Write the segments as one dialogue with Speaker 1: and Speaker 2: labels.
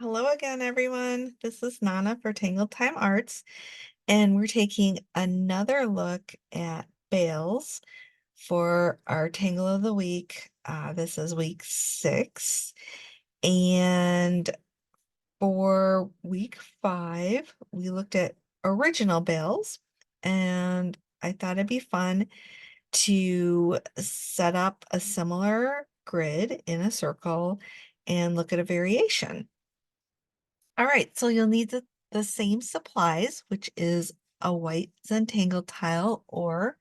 Speaker 1: Hello again, everyone. This is Nana for Tangle Time Arts, and we're taking another look at Bales for our Tangle of the Week. This is week 6, and for week 5, we looked at original Bales, and I thought it'd be fun to set up a similar grid in a circle and look at a variation. All right, so you'll need the same supplies, which is a white Zentangle tile or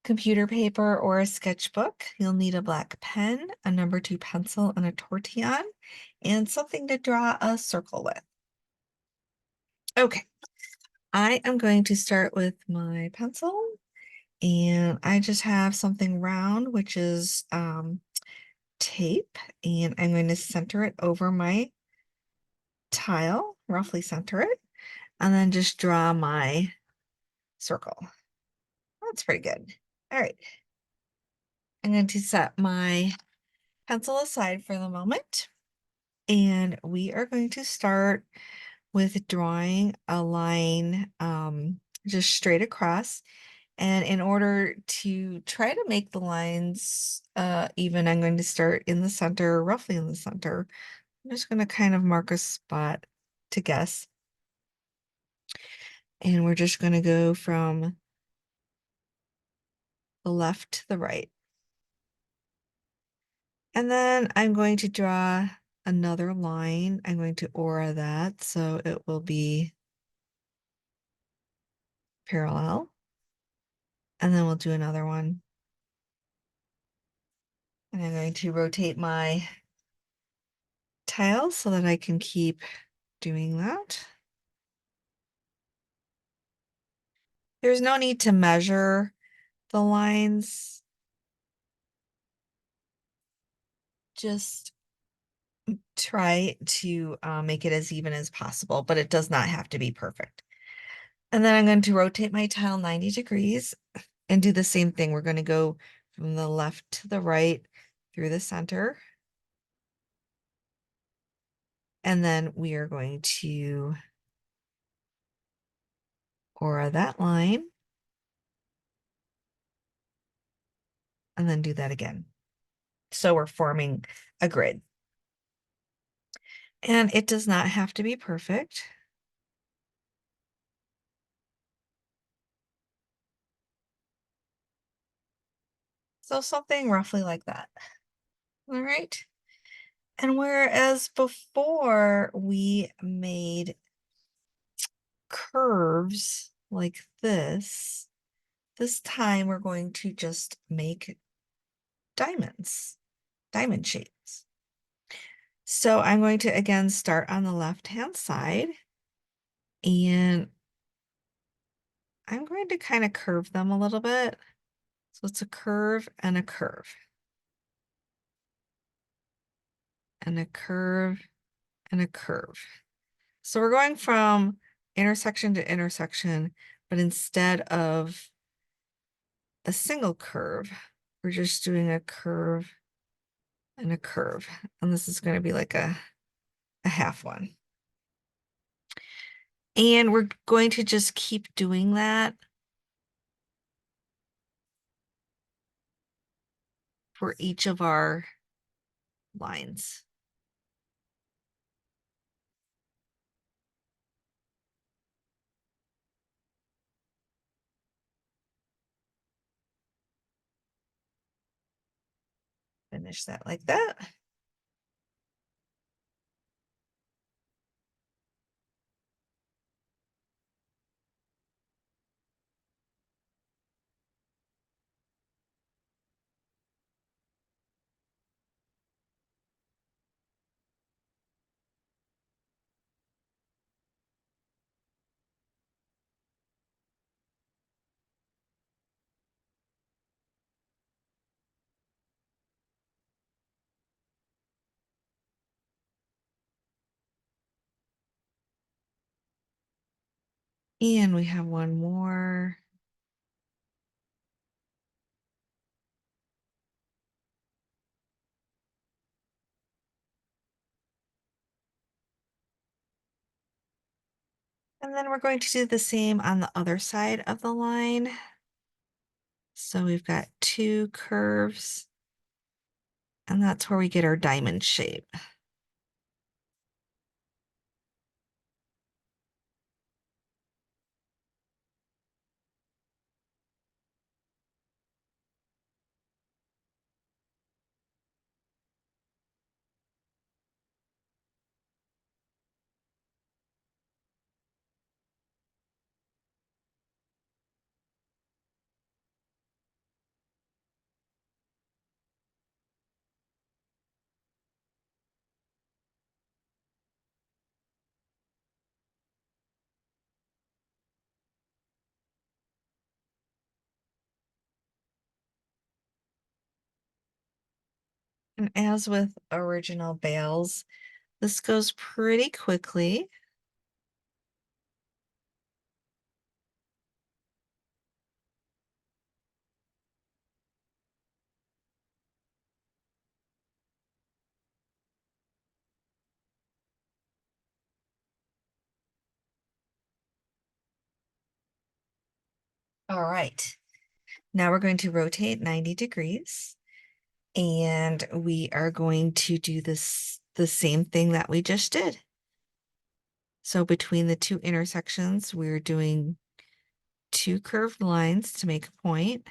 Speaker 1: computer paper or a sketchbook. You'll need a black pen, a number 2 pencil, and a tortillon, and something to draw a circle with. Okay, I am going to start with my pencil, and I just have something round, which is tape, and I'm going to center it over my tile, roughly center it, and then just draw my circle. That's pretty good. All right. I'm going to set my pencil aside for the moment. And we are going to start with drawing a line just straight across. And in order to try to make the lines even, I'm going to start in the center, roughly in the center. I'm just going to kind of mark a spot to guess. And we're just going to go from the left to the right. And then I'm going to draw another line. I'm going to aura that so it will be parallel. And then we'll do another one. And I'm going to rotate my tile so that I can keep doing that. There's no need to measure the lines. Just try to make it as even as possible, but it does not have to be perfect. And then I'm going to rotate my tile 90 degrees and do the same thing. We're going to go from the left to the right through the center. And then we are going to aura that line and then do that again. So we're forming a grid. And it does not have to be perfect. So something roughly like that. All right. And whereas before we made curves like this time we're going to just make diamonds, diamond shapes. So I'm going to again start on the left-hand side, and I'm going to kind of curve them a little bit. So it's a curve and a curve. And a curve and a curve. So we're going from intersection to intersection, but instead of a single curve, we're just doing a curve and a curve. And this is going to be like a half one. And we're going to just keep doing that for each of our lines. Finish that like that. And we have one more. And then we're going to do the same on the other side of the line. So we've got two curves, and that's where we get our diamond shape. And as with original bales, this goes pretty quickly. All right. Now we're going to rotate 90 degrees, and we are going to do this the same thing that we just did. So between the two intersections, we're doing two curved lines to make a point.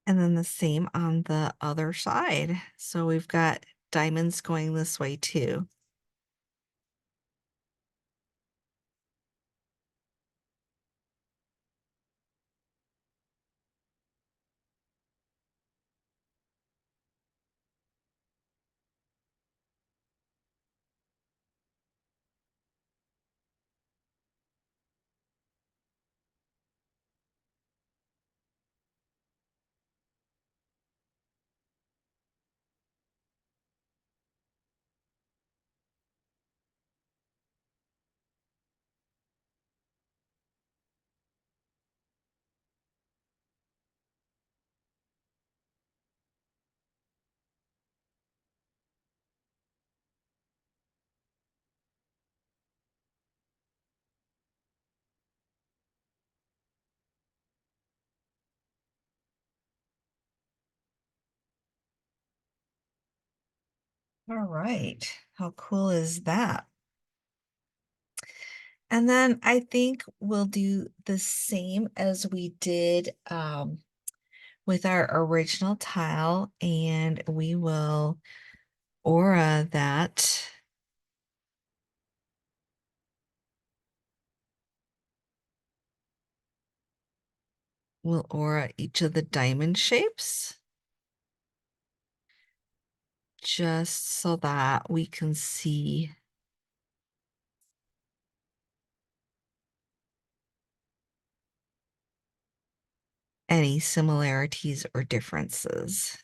Speaker 1: And then the same on the other side. So we've got diamonds going this way too. All right. How cool is that? And then I think we'll do the same as we did with our original tile, and we will aura that. We'll aura each of the diamond shapes just so that we can see any similarities or differences.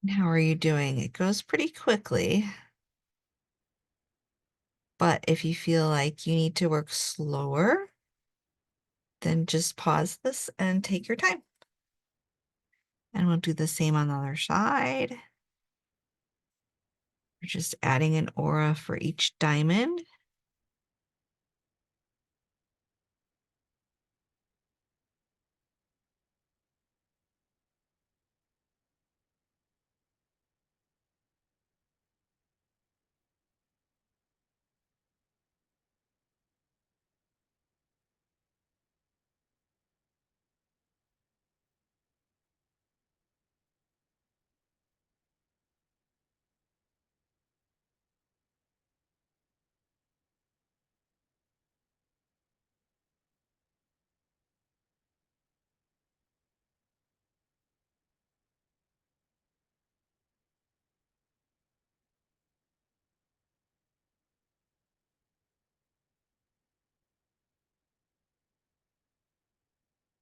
Speaker 1: And how are you doing? It goes pretty quickly. But if you feel like you need to work slower, then just pause this and take your time. And we'll do the same on the other side. We're just adding an aura for each diamond.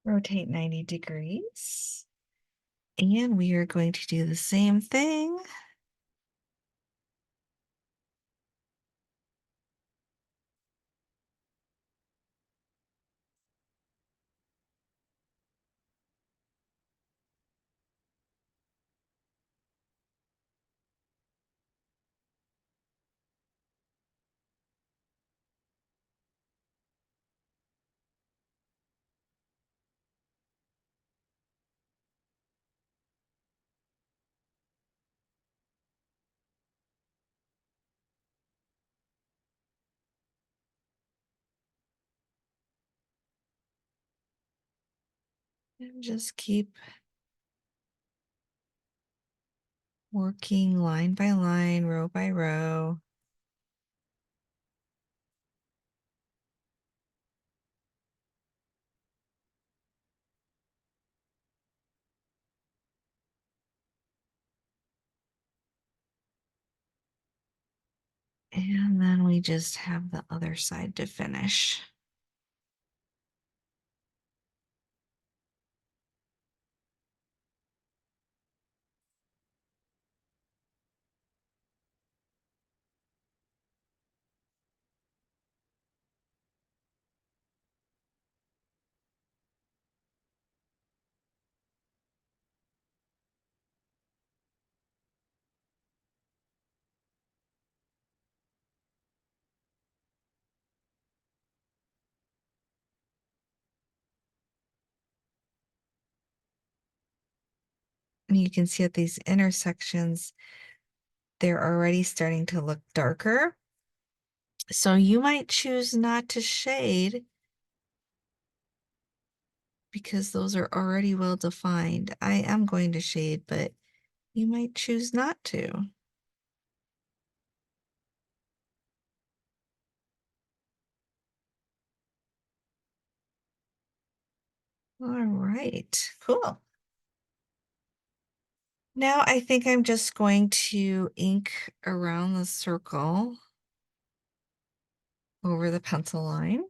Speaker 1: Rotate 90 degrees. And we are going to do the same thing. And just keep working line by line, row by row. And then we just have the other side to finish. And you can see at these intersections, they're already starting to look darker. So you might choose not to shade because those are already well defined. I am going to shade, but you might choose not to. All right, cool. Now I think I'm just going to ink around the circle over the pencil line.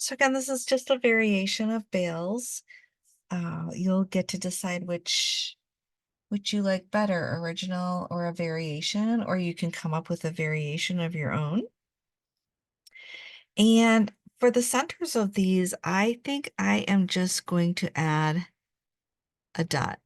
Speaker 1: So again, this is just a variation of Bales. You'll get to decide which you like better, original or a variation, or you can come up with a variation of your own. And for the centers of these, I think I am just going to add a dot.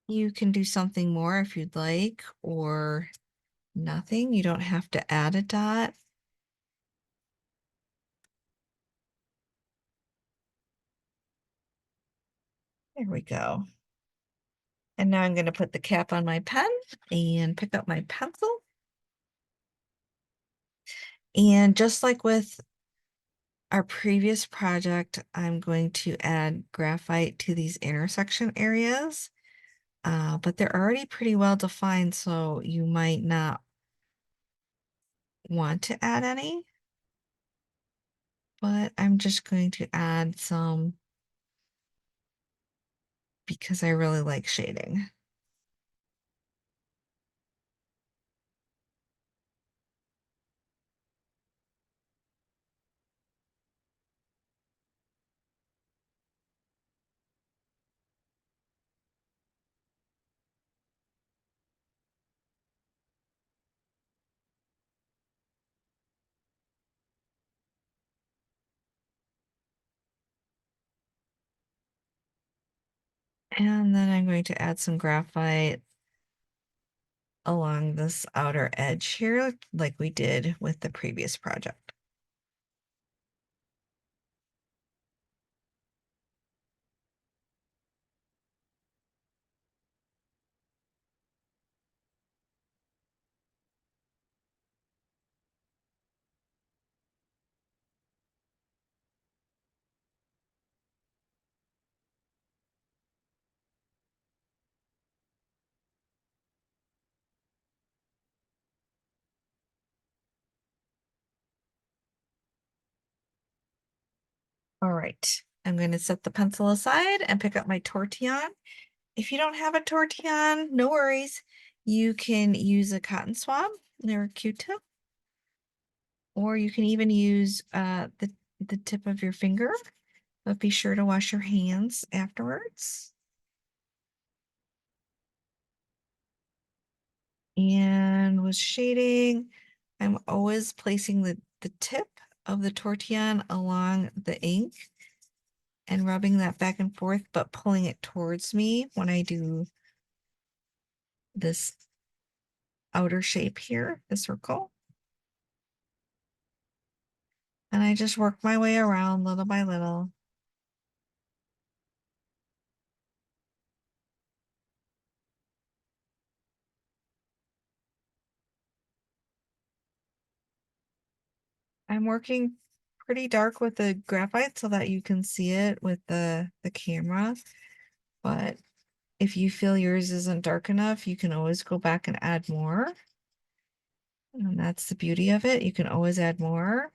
Speaker 1: You can do something more if you'd like, or nothing. You don't have to add a dot. There we go. And now I'm going to put the cap on my pen and pick up my pencil. And just like with our previous project, I'm going to add graphite to these intersection areas, but they're already pretty well defined, so you might not want to add any. But I'm just going to add some because I really like shading. And then I'm going to add some graphite along this outer edge here, like we did with the previous project. All right, I'm going to set the pencil aside and pick up my tortillon. If you don't have a tortillon, no worries. You can use a cotton swab or a Q-tip, or you can even use the tip of your finger, but be sure to wash your hands afterwards. And with shading, I'm always placing the tip of the tortillon along the ink and rubbing that back and forth, but pulling it towards me when I do this outer shape here, the circle. And I just work my way around little by little. I'm working pretty dark with the graphite so that you can see it with the camera. But if you feel yours isn't dark enough, you can always go back and add more. And that's the beauty of it. You can always add more.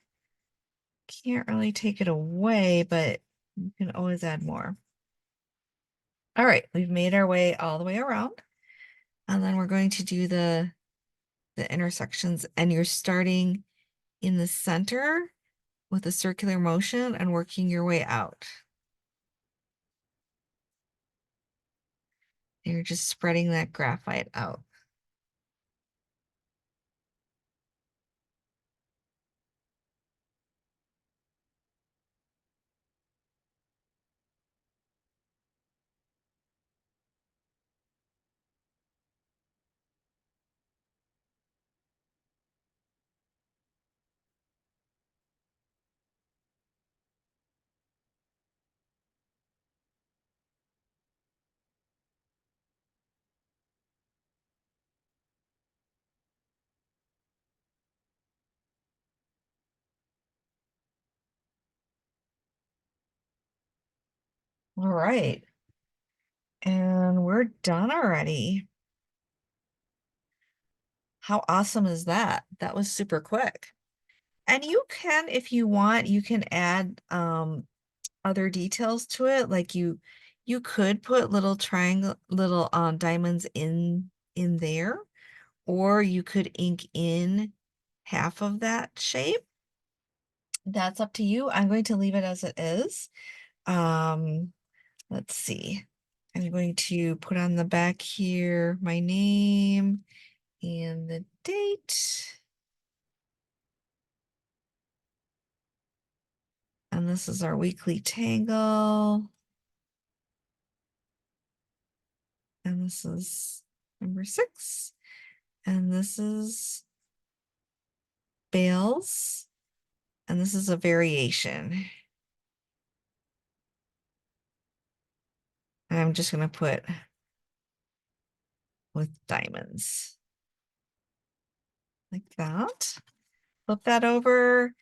Speaker 1: Can't really take it away, but you can always add more. All right, we've made our way all the way around. And then we're going to do the intersections, and you're starting in the center with a circular motion and working your way out. You're just spreading that graphite out. All right. And we're done already. How awesome is that? That was super quick. And you can, if you want, you can add other details to it. Like you could put little triangle, little diamonds in there, or you could ink in half of that shape. That's up to you. I'm going to leave it as it is. Um, let's see. I'm going to put on the back here my name and the date. And this is our weekly Tangle. And this is number 6. And this is Bales. And this is a variation. And I'm just going to put with diamonds. Like that. Flip that over,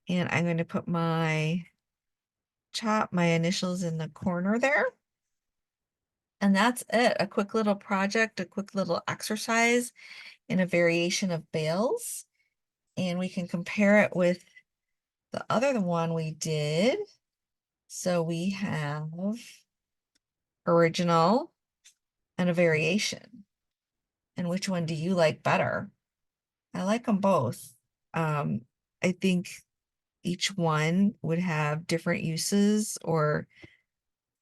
Speaker 1: and I'm going to put my initials in the corner there. And that's it. A quick little project, a quick little exercise in a variation of Bales. And we can compare it with the other one we did. So we have original and a variation. And which one do you like better? I like them both. I think each one would have different uses or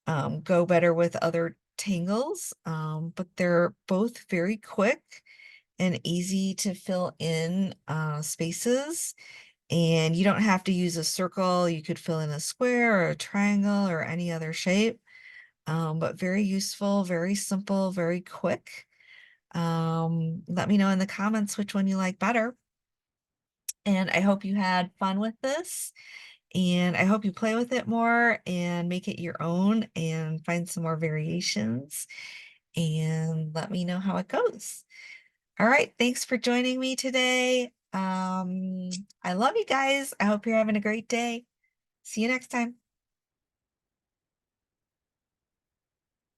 Speaker 1: go better with other tangles, but they're both very quick and easy to fill in spaces. And you don't have to use a circle. You could fill in a square or a triangle or any other shape, but very useful, very simple, very quick. Let me know in the comments which one you like better. And I hope you had fun with this. And I hope you play with it more and make it your own and find some more variations. And let me know how it goes. All right, thanks for joining me today. I love you guys. I hope you're having a great day. See you next time.